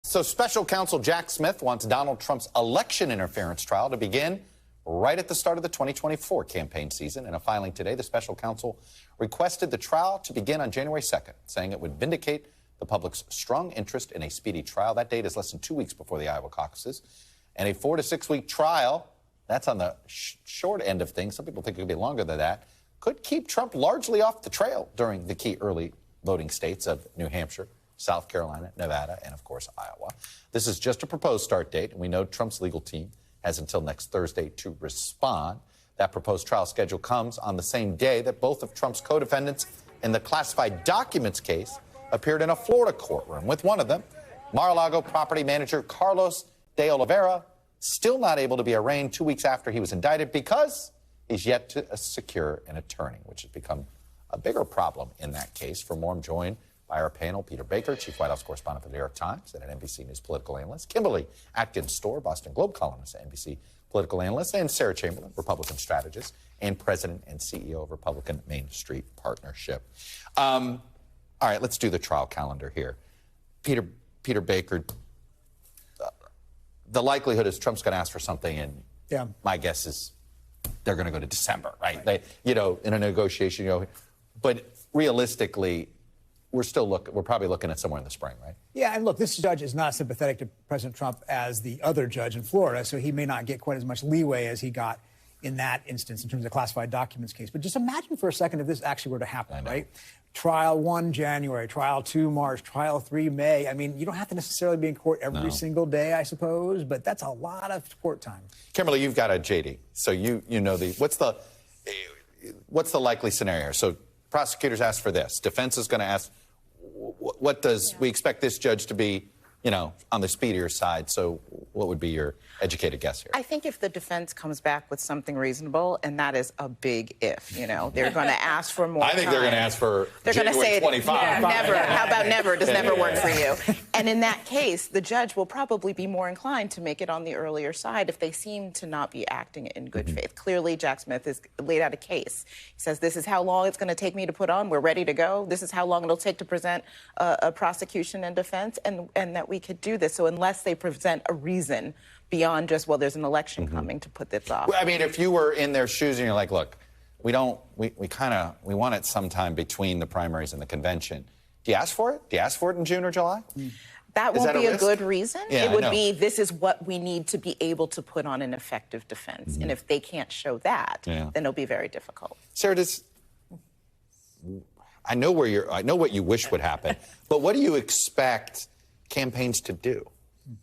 So special counsel Jack Smith wants Donald Trump's election interference trial to begin right at the start of the 2024 campaign season. In a filing today, the special counsel requested the trial to begin on January 2nd, saying it would vindicate the public's strong interest in a speedy trial. That date is less than 2 weeks before the Iowa caucuses. And a 4 to 6 week trial, that's on the short end of things. Some people think it could be longer than that, could keep Trump largely off the trail during the key early voting states of New Hampshire, South Carolina, Nevada, and, of course, Iowa. This is just a proposed start date, and we know Trump's legal team has until next Thursday to respond. That proposed trial schedule comes on the same day that both of Trump's co-defendants in the classified documents case appeared in a Florida courtroom, with one of them, Mar-a-Lago property manager Carlos de Oliveira, still not able to be arraigned 2 weeks after he was indicted because he's yet to secure an attorney, which has become a bigger problem in that case. For more, I'm joined by our panel, Peter Baker, Chief White House Correspondent for the New York Times and an NBC News political analyst, Kimberly Atkins Stohr, Boston Globe columnist and NBC political analyst, and Sarah Chamberlain, Republican strategist and president and CEO of Republican Main Street Partnership. All right, let's do the trial calendar here. Peter Baker, the likelihood is Trump's going to ask for something, and my guess is they're going to go to December, right? They, in a negotiation, but realistically, we're probably looking at somewhere in the spring, right? Yeah, and look, this judge is not sympathetic to President Trump as the other judge in Florida, so he may not get quite as much leeway as he got in that instance in terms of classified documents case. But just imagine for a second if this actually were to happen, right? Trial 1 January, trial 2 March, trial 3 May. I mean, you don't have to necessarily be in court every single day, I suppose, but that's a lot of court time. Kimberly, you've got a JD, so you know what's the likely scenario? So prosecutors ask for this. Defense is going to ask, what does we expect this judge to be, on the speedier side? So what would be your educated guess here? I think if the defense comes back with something reasonable, and that is a big if, they're going to ask for more I think they're going to ask for January 25. Never. How about never? Does never work for you? And in that case, the judge will probably be more inclined to make it on the earlier side if they seem to not be acting in good faith. Clearly, Jack Smith has laid out a case. He says, this is how long it's going to take me to put on. We're ready to go. This is how long it'll take to present a prosecution and defense, and that we could do this. So unless they present a reason beyond just, well, there's an election coming to put this off. Well, I mean, if you were in their shoes and you're like, look, we want it sometime between the primaries and the convention. Do you ask for it? Do you ask for it in June or July? That won't be a good reason. Yeah, it would be, this is what we need to be able to put on an effective defense. And if they can't show that, then it'll be very difficult. Sarah, I know what you wish would happen, but what do you expect campaigns to do?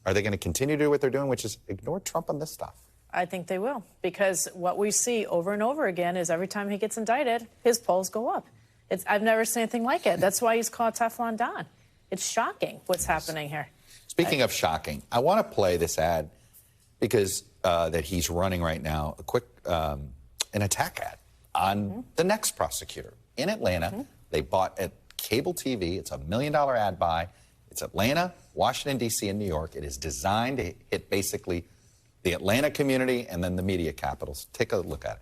Are they going to continue to do what they're doing, which is ignore Trump on this stuff? I think they will, because what we see over and over again is every time he gets indicted, his polls go up. I've never seen anything like it. That's why he's called Teflon Don. It's shocking what's happening here. Speaking of shocking, I want to play this ad because that he's running right now, an attack ad on the next prosecutor in Atlanta. They bought a cable TV. It's $1 million ad buy. It's Atlanta, Washington, D.C., and New York. It is designed to hit basically the Atlanta community and then the media capitals. Take a look at it.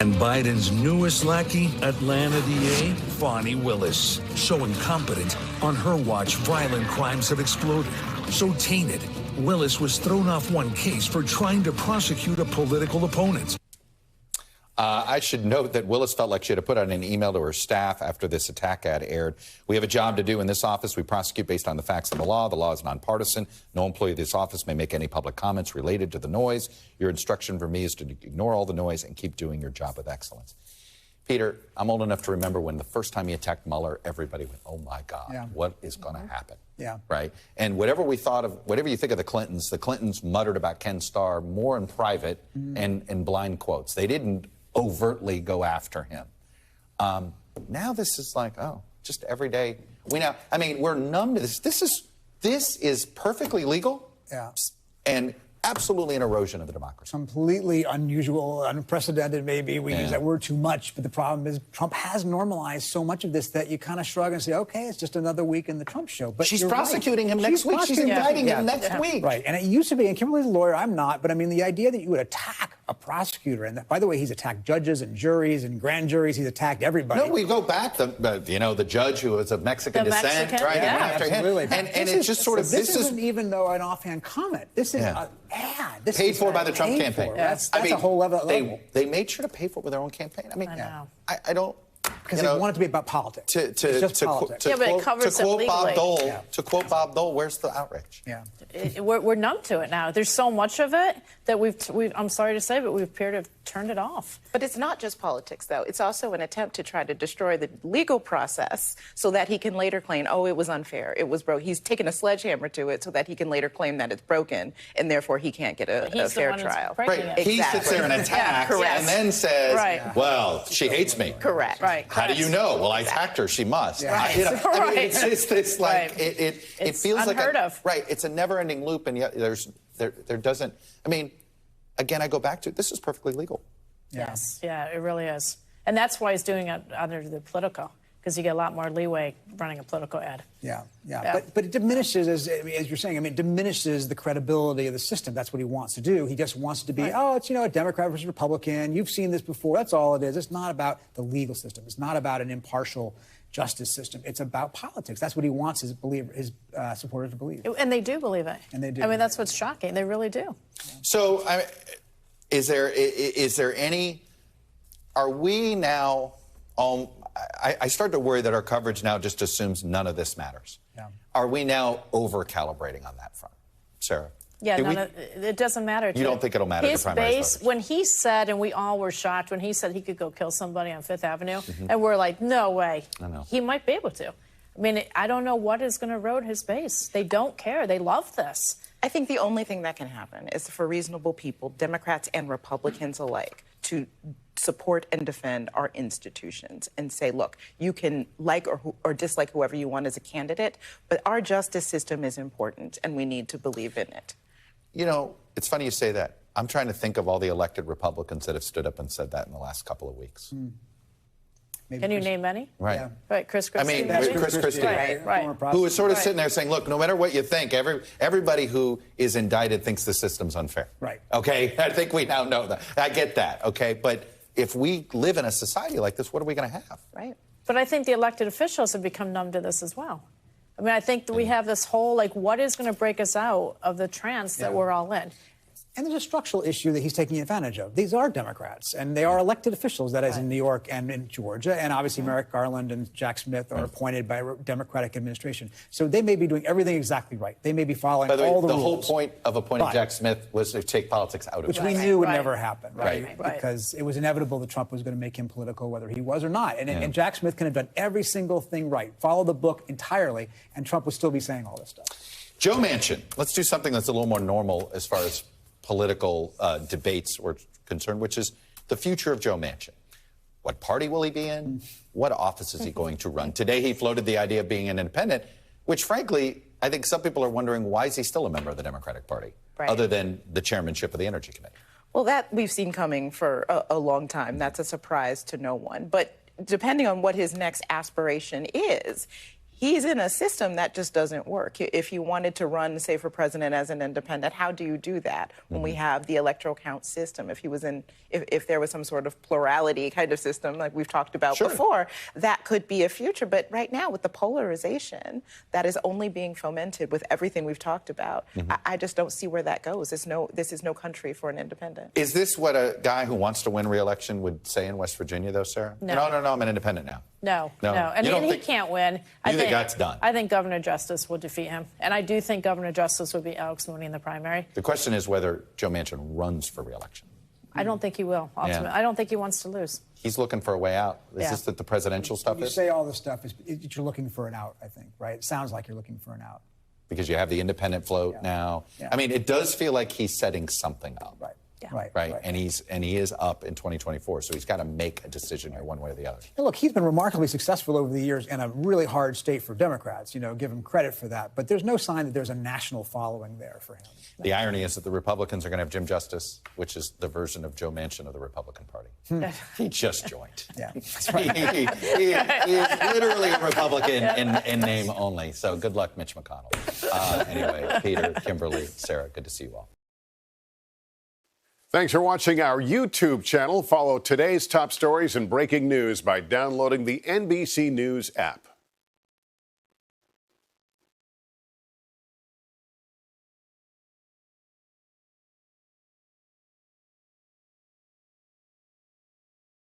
And Biden's newest lackey, Atlanta DA, Fani Willis. So incompetent, on her watch, violent crimes have exploded. So tainted, Willis was thrown off one case for trying to prosecute a political opponent. I should note that Willis felt like she had to put out an email to her staff after this attack ad aired. We have a job to do in this office. We prosecute based on the facts of the law. The law is nonpartisan. No employee of this office may make any public comments related to the noise. Your instruction for me is to ignore all the noise and keep doing your job with excellence. Peter, I'm old enough to remember when the first time he attacked Mueller, everybody went, oh, my God, what is going to happen? Right? And whatever you think of the Clintons muttered about Ken Starr more in private and in blind quotes. They didn't overtly go after him. Now this is like, just every day. We're numb to this. This is perfectly legal. And absolutely an erosion of the democracy. Completely unusual, unprecedented maybe. We use that word too much, but the problem is Trump has normalized so much of this that you kind of shrug and say, okay, it's just another week in the Trump show. But she's prosecuting him next week. She's indicting him next week. Right, and it used to be, and Kimberly's a lawyer, I'm not, but I mean, the idea that you would attack a prosecutor. And by the way, he's attacked judges and juries and grand juries. He's attacked everybody. No, we go back, the judge who was of Mexican descent, right? Yeah, After absolutely. him. And it's just sort of, this isn't even though an offhand comment. This is an ad. This paid is for by the Trump campaign. That's a whole level. They made sure to pay for it with their own campaign. I mean, I don't. Because they want it to be about politics. It's just politics. But it covers it legally. To quote Bob Dole, where's the outrage? Yeah. We're numb to it now. There's so much of it that we've I'm sorry to say, but we've appeared to have turned it off. But it's not just politics, though. It's also an attempt to try to destroy the legal process so that he can later claim, oh, it was unfair, it was broke. He's taken a sledgehammer to it so that he can later claim that it's broken, and therefore he can't get a fair trial. Right. Exactly. He sits there and attacks and then says, well, she hates me. Correct. Right. How do you know? Well, I attacked her. She must. Yeah. I mean, it's just this, like, it feels like unheard of. Right. It's a never-ending loop, and yet there doesn't. I mean, again, I go back to this is perfectly legal. Yes. Yeah, it really is. And that's why he's doing it under the political, because you get a lot more leeway running a political ad. Yeah. But it diminishes, as you're saying, it diminishes the credibility of the system. That's what he wants to do. He just wants it to be, it's, a Democrat versus Republican. You've seen this before. That's all it is. It's not about the legal system. It's not about an impartial justice system. It's about politics. That's what he wants his supporters to believe. And they do believe it. And they do. I mean, that's what's shocking. They really do. So, is there any? Are we now? I start to worry that our coverage now just assumes none of this matters. Yeah. Are we now over-calibrating on that front, Sarah? Yeah, it doesn't matter. You don't think it'll matter to primary voters? When he said, and we all were shocked, when he said he could go kill somebody on Fifth Avenue, and we're like, no way. I know. He might be able to. I mean, I don't know what is going to erode his base. They don't care. They love this. I think the only thing that can happen is for reasonable people, Democrats and Republicans alike, to support and defend our institutions and say, look, you can like or dislike whoever you want as a candidate, but our justice system is important and we need to believe in it. It's funny you say that. I'm trying to think of all the elected Republicans that have stood up and said that in the last couple of weeks. Can you name any? Right. Yeah. Right, Chris Christie. Chris Christie. Right. Who was sort of sitting there saying, look, no matter what you think, everybody who is indicted thinks the system's unfair. Right. Okay? I think we now know that. I get that, okay? But if we live in a society like this, what are we going to have? Right. But I think the elected officials have become numb to this as well. I mean, I think that we have this whole, what is going to break us out of the trance that we're all in? And there's a structural issue that he's taking advantage of. These are Democrats, and they are elected officials, that is in New York and in Georgia. And obviously Merrick Garland and Jack Smith are appointed by a Democratic administration. So they may be doing everything exactly right. They may be following all the rules. The whole point of appointing Jack Smith was to take politics out of it. Which we knew would never happen, Right. Because it was inevitable that Trump was going to make him political, whether he was or not. And Jack Smith can have done every single thing right, follow the book entirely, and Trump would still be saying all this stuff. Joe Manchin. Let's do something that's a little more normal as far as political debates were concerned, which is the future of Joe Manchin. What party will he be in? What office is he going to run? Today he floated the idea of being an independent, which frankly, I think some people are wondering, why is he still a member of the Democratic Party, other than the chairmanship of the Energy Committee? Well, that we've seen coming for a long time. That's a surprise to no one. But depending on what his next aspiration is, he's in a system that just doesn't work. If you wanted to run, say, for president as an independent, how do you do that when we have the electoral count system? If there was some sort of plurality kind of system like we've talked about before, that could be a future. But right now, with the polarization that is only being fomented with everything we've talked about, I just don't see where that goes. This is no country for an independent. Is this what a guy who wants to win re-election would say in West Virginia, though, Sarah? No, I'm an independent now. No. And he can't win. You think that's done? I think Governor Justice will defeat him. And I do think Governor Justice will beat Alex Mooney in the primary. The question is whether Joe Manchin runs for re-election. I don't think he will, ultimately. I don't think he wants to lose. He's looking for a way out. Is this what the presidential stuff is? You say all this stuff, you're looking for an out, I think, right? It sounds like you're looking for an out. Because you have the independent float now. Yeah. I mean, it does feel like he's setting something up. Right. Yeah. Right. And he is up in 2024, so he's got to make a decision here one way or the other. And look, he's been remarkably successful over the years in a really hard state for Democrats, give him credit for that. But there's no sign that there's a national following there for him. The irony is that the Republicans are going to have Jim Justice, which is the version of Joe Manchin of the Republican Party. He just joined. Yeah, that's right. he is literally a Republican in name only. So good luck, Mitch McConnell. Anyway, Peter, Kimberly, Sarah, good to see you all. Thanks for watching our YouTube channel. Follow today's top stories and breaking news by downloading the NBC News app.